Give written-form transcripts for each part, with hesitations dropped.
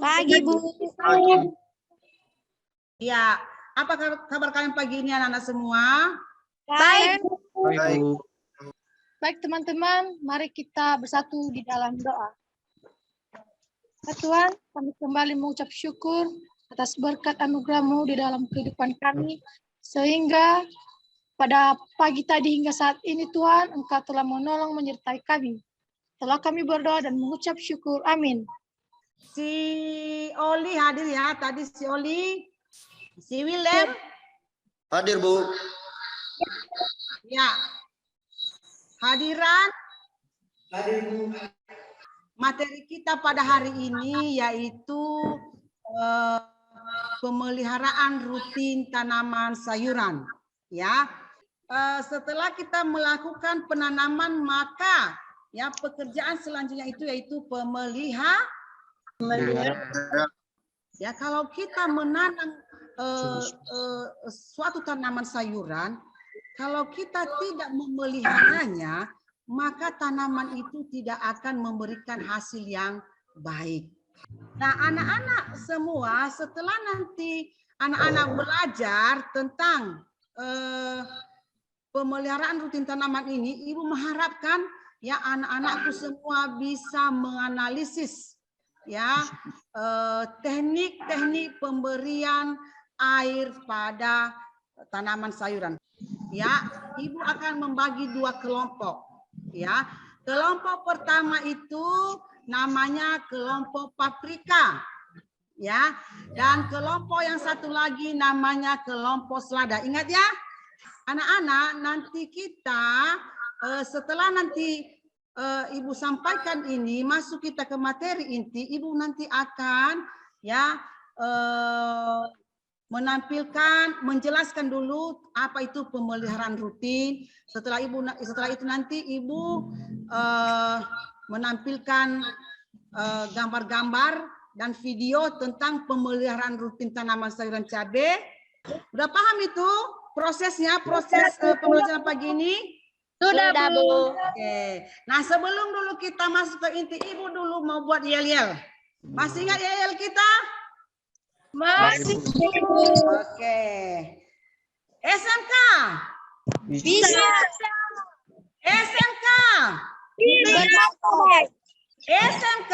Pagi, Bu. Ya, apa kabar kalian pagi ini anak-anak semua? Baik. Baik. Baik teman-teman, mari kita bersatu di dalam doa. Ya Tuhan, kami kembali mengucap syukur atas berkat anugerah-Mu di dalam kehidupan kami, sehingga pada pagi tadi hingga saat ini Tuhan, Engkau telah menolong menyertai kami. Telah kami berdoa dan mengucap syukur. Amin. Si Oli hadir ya, tadi si Oli, si Willem. Hadir, Bu. Ya, hadiran. Hadir, Bu. Materi kita pada hari ini yaitu pemeliharaan rutin tanaman sayuran. Ya, setelah kita melakukan penanaman maka ya pekerjaan selanjutnya itu yaitu pemeliharaan. Ya, kalau kita menanam suatu tanaman sayuran, kalau kita tidak memeliharanya, maka tanaman itu tidak akan memberikan hasil yang baik. Nah, anak-anak semua setelah nanti anak-anak belajar tentang pemeliharaan rutin tanaman ini, Ibu mengharapkan ya anak-anakku semua bisa menganalisis ya teknik-teknik pemberian air pada tanaman sayuran. Ya, Ibu akan membagi dua kelompok. Ya, kelompok pertama itu namanya kelompok paprika. Ya, dan kelompok yang satu lagi namanya kelompok selada. Ingat ya, anak-anak, nanti kita setelah nanti Ibu sampaikan ini, masuk kita ke materi inti, Ibu nanti akan ya menampilkan, menjelaskan dulu apa itu pemeliharaan rutin. Setelah itu nanti Ibu menampilkan gambar-gambar dan video tentang pemeliharaan rutin tanaman sayuran cabai. Udah paham itu prosesnya, proses pembelajaran pagi ini? Sudah, Bu. Oke. Nah, sebelum dulu kita masuk ke inti, Ibu dulu mau buat yel-yel. Masih ingat yel-yel kita? Masih. Oke. SMK. Bisa. SMK. Bisa. SMK.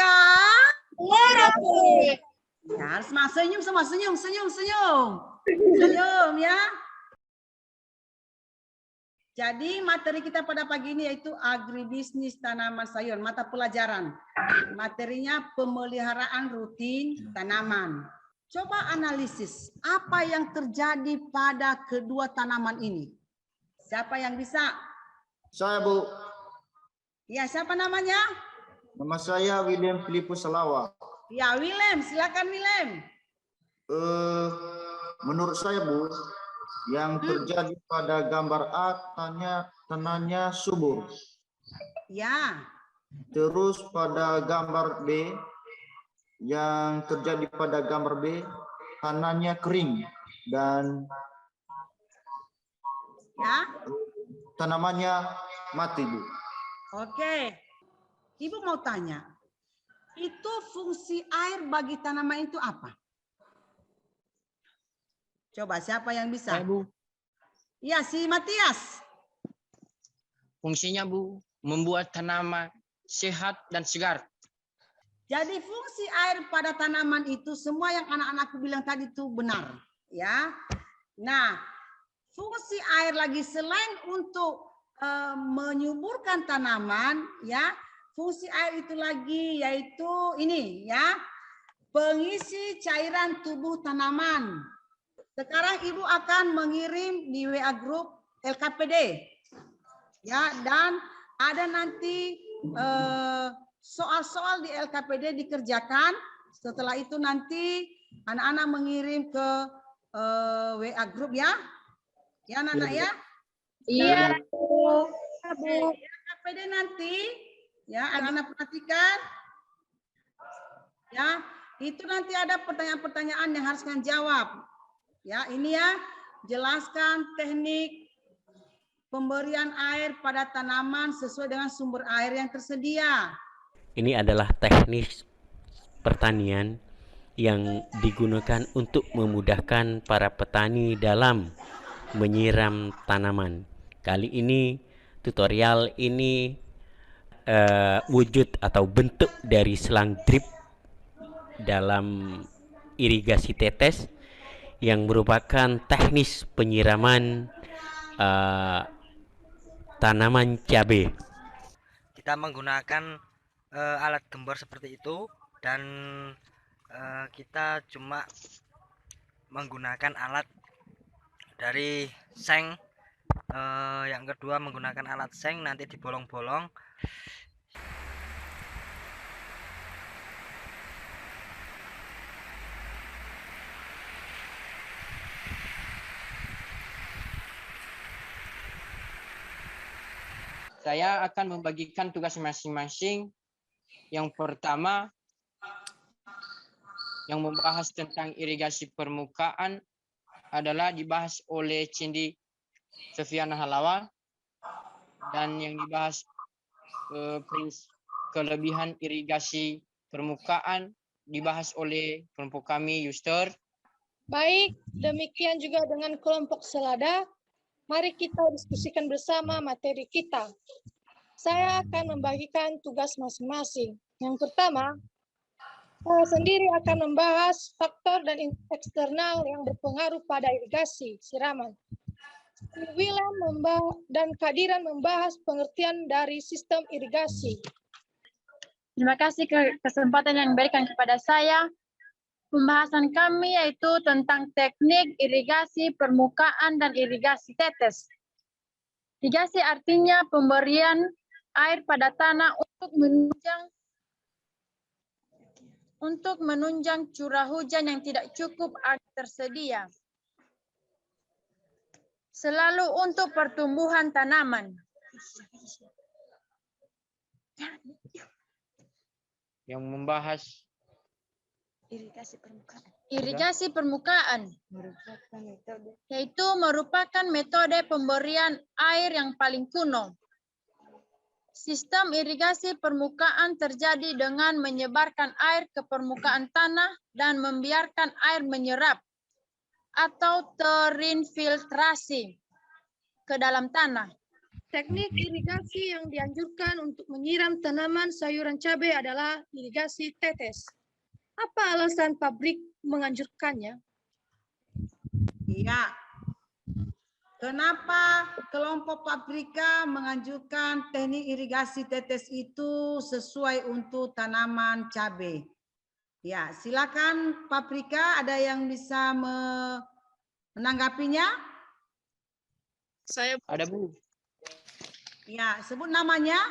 Boleh. Ya, harus senyum semua, senyum. Senyum ya. Jadi materi kita pada pagi ini yaitu agribisnis tanaman sayuran, mata pelajaran. Materinya pemeliharaan rutin tanaman. Coba analisis apa yang terjadi pada kedua tanaman ini. Siapa yang bisa? Saya, Bu. Ya, siapa namanya? Nama saya William Filipus Salawa. Ya, Willem, silakan Willem. Menurut saya, Bu, yang terjadi pada gambar A tanahnya subur. Ya. Terus pada gambar B, yang terjadi pada gambar B, tanahnya kering dan Ya. tanamannya mati, Bu. Oke. Ibu mau tanya, itu fungsi air bagi tanaman itu apa? Coba siapa yang bisa? Saya, Bu. Iya, si Matias. Fungsinya, Bu, membuat tanaman sehat dan segar. Jadi fungsi air pada tanaman itu semua yang anak-anakku bilang tadi itu benar, ya. Nah, fungsi air lagi selain untuk menyuburkan tanaman, ya. Fungsi air itu lagi yaitu ini, ya. Pengisi cairan tubuh tanaman. Sekarang Ibu akan mengirim di WA Group LKPD. Ya, dan ada nanti soal-soal di LKPD dikerjakan. Setelah itu nanti anak-anak mengirim ke WA Group ya. Ya, anak-anak ya. Iya, Bu. LKPD nanti ya, anak-anak perhatikan. Ya, itu nanti ada pertanyaan-pertanyaan yang harus kalian jawab. Ya, ini ya, jelaskan teknik pemberian air pada tanaman sesuai dengan sumber air yang tersedia. Ini adalah teknis pertanian yang digunakan untuk memudahkan para petani dalam menyiram tanaman. Kali ini tutorial ini wujud atau bentuk dari selang drip dalam irigasi tetes yang merupakan teknis penyiraman tanaman cabai. Kita menggunakan alat gembor seperti itu, dan kita cuma menggunakan alat dari seng. Yang kedua menggunakan alat seng, nanti dibolong-bolong. Saya akan membagikan tugas masing-masing. Yang pertama, yang membahas tentang irigasi permukaan adalah dibahas oleh Cindy Sofiana Halawa, dan yang dibahas kelebihan irigasi permukaan dibahas oleh kelompok kami Yuster. Baik, demikian juga dengan kelompok Selada. Mari kita diskusikan bersama materi kita. Saya akan membagikan tugas masing-masing. Yang pertama, saya sendiri akan membahas faktor dan eksternal yang berpengaruh pada irigasi siraman. William dan Kadiran membahas pengertian dari sistem irigasi. Terima kasih kesempatan yang diberikan kepada saya. Pembahasan kami yaitu tentang teknik irigasi permukaan dan irigasi tetes. Irigasi artinya pemberian air pada tanah untuk menunjang curah hujan yang tidak cukup air tersedia. Selalu untuk pertumbuhan tanaman. Yang membahas Irigasi permukaan yaitu merupakan metode pemberian air yang paling kuno. Sistem irigasi permukaan terjadi dengan menyebarkan air ke permukaan tanah dan membiarkan air menyerap atau terinfiltrasi ke dalam tanah. Teknik irigasi yang dianjurkan untuk menyiram tanaman sayuran cabai adalah irigasi tetes. Apa alasan pabrik menganjurkannya? Iya. Kenapa kelompok Paprika menganjurkan teknik irigasi tetes itu sesuai untuk tanaman cabai? Ya, silakan Paprika, ada yang bisa menanggapinya? Saya ada Bu. Ya, sebut namanya.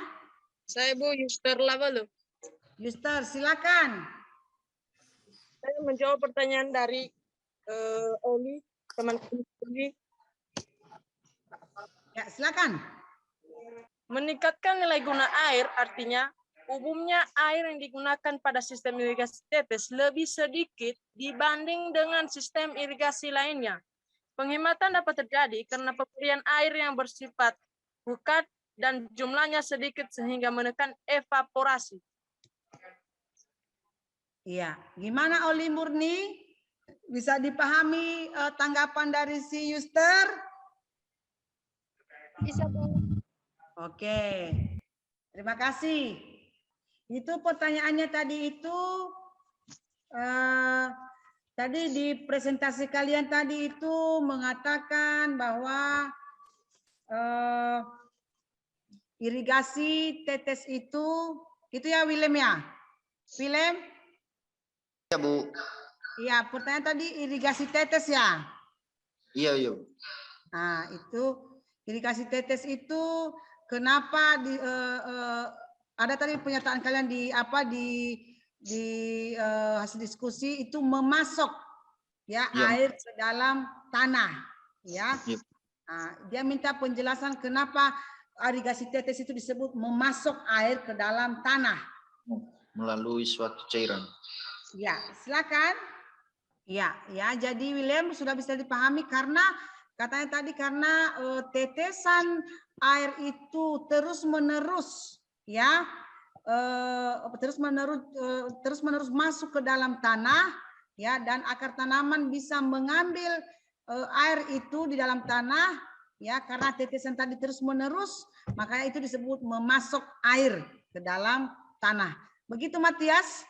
Saya Bu Yuster Lavalu. Yuster, silakan. Saya menjawab pertanyaan dari Oli, teman Oli. Ya, silakan. Meningkatkan nilai guna air artinya umumnya air yang digunakan pada sistem irigasi tetes lebih sedikit dibanding dengan sistem irigasi lainnya. Penghematan dapat terjadi karena pemberian air yang bersifat pukat dan jumlahnya sedikit sehingga menekan evaporasi. Iya, gimana Oli Murni? Bisa dipahami tanggapan dari si Yuster? Bisa, Bu. Oke, terima kasih. Itu pertanyaannya tadi itu, tadi di presentasi kalian tadi itu mengatakan bahwa irigasi tetes itu ya Willem ya? Willem? Ya Bu. Iya, pertanyaan tadi irigasi tetes ya? Iya, iya. Nah, itu irigasi tetes itu kenapa ada tadi pernyataan kalian di hasil diskusi itu memasok ya, air ke dalam tanah ya. Ya. Nah, dia minta penjelasan kenapa irigasi tetes itu disebut memasok air ke dalam tanah Melalui suatu cairan. Ya, silakan. Ya, jadi William sudah bisa dipahami karena katanya tadi karena tetesan air itu terus-menerus ya, terus-menerus masuk ke dalam tanah ya, dan akar tanaman bisa mengambil air itu di dalam tanah, ya, karena tetesan tadi terus menerus, makanya itu disebut memasok air ke dalam tanah. Begitu Matias?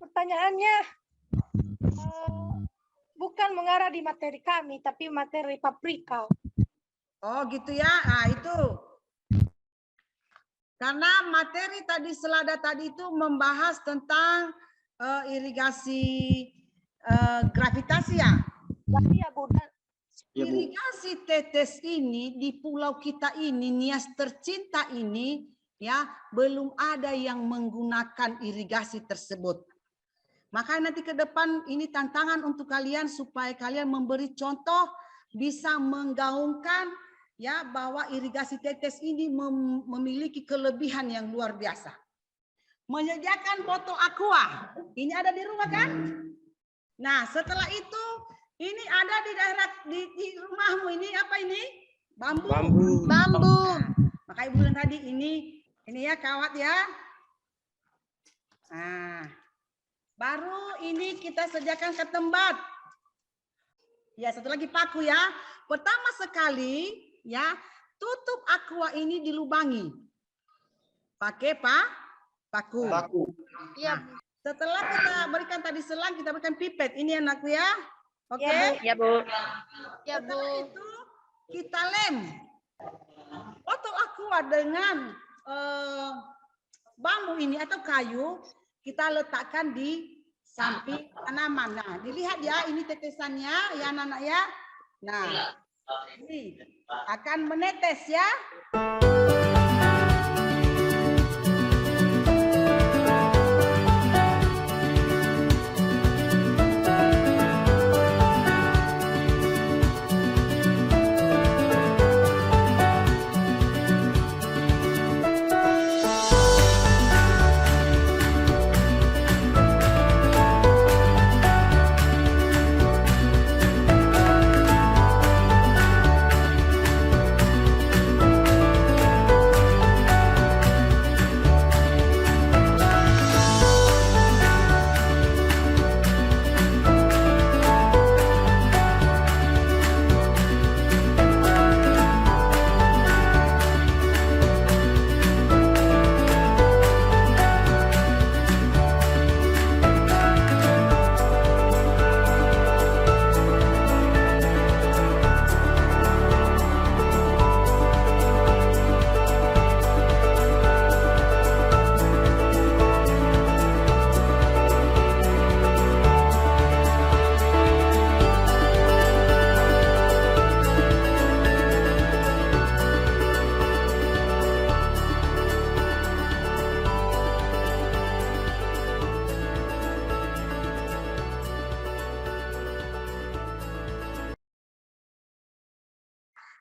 Pertanyaannya bukan mengarah di materi kami, tapi materi paprika. Oh gitu ya, nah itu. Karena materi tadi selada tadi itu membahas tentang irigasi gravitasi ya. Iya, Bu. Irigasi tetes ini di pulau kita ini, Nias tercinta ini, ya, belum ada yang menggunakan irigasi tersebut. Maka nanti ke depan ini tantangan untuk kalian supaya kalian memberi contoh, bisa menggaungkan, ya, bahwa irigasi tetes ini memiliki kelebihan yang luar biasa. Menyediakan botol aqua, ini ada di rumah kan? Nah, setelah itu ini ada di daerah di rumahmu ini apa ini? Bambu. Bambu. Maka Ibu bilang tadi ini ya kawat ya. Nah, baru ini kita sediakan ketembat. Ya, satu lagi paku ya. Pertama sekali ya, tutup aqua ini dilubangi. Pakai paku. Iya. Setelah kita berikan tadi selang, kita berikan pipet. Ini anakku ya. Oke. Ya, Bu. Ya, Bu. Setelah itu kita lem botol aqua dengan bambu ini atau kayu, kita letakkan di samping tanaman. Nah, dilihat ya, ini tetesannya ya anak-anak ya. Nah, ini akan menetes ya.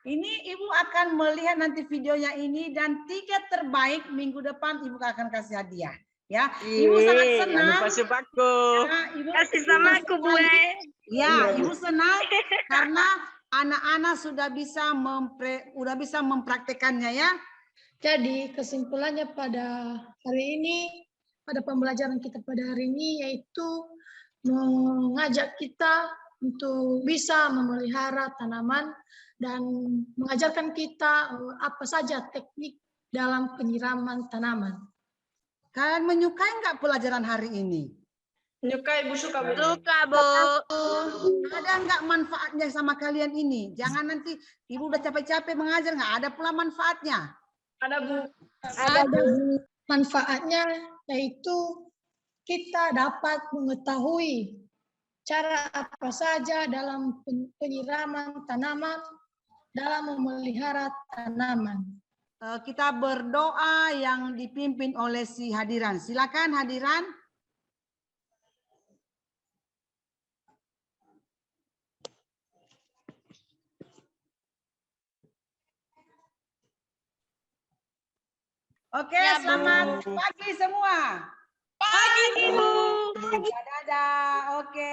Ini Ibu akan melihat nanti videonya ini dan 3 terbaik minggu depan Ibu akan kasih hadiah. Ya, Ibu sangat senang. Kasih paku. Ya, Ibu Kasih sama aku, Bu. Ya, Ibu senang karena anak-anak sudah bisa mempraktekannya ya. Jadi kesimpulannya pada hari ini, pada pembelajaran kita pada hari ini, yaitu mengajak kita untuk bisa memelihara tanaman dan mengajarkan kita apa saja teknik dalam penyiraman tanaman. Kalian menyukai nggak pelajaran hari ini? Menyukai, Bu, suka, Bu. Suka, Bu. Ada nggak manfaatnya sama kalian ini? Jangan nanti Ibu udah capek-capek mengajar, nggak ada pula manfaatnya. Ada, Bu. Ada manfaatnya, yaitu kita dapat mengetahui cara apa saja dalam penyiraman tanaman, dalam memelihara tanaman. Kita berdoa yang dipimpin oleh si hadiran. Silakan hadiran. Oke, Ya, Bu. selamat pagi semua. Pagi, Bu. Dadah, oke.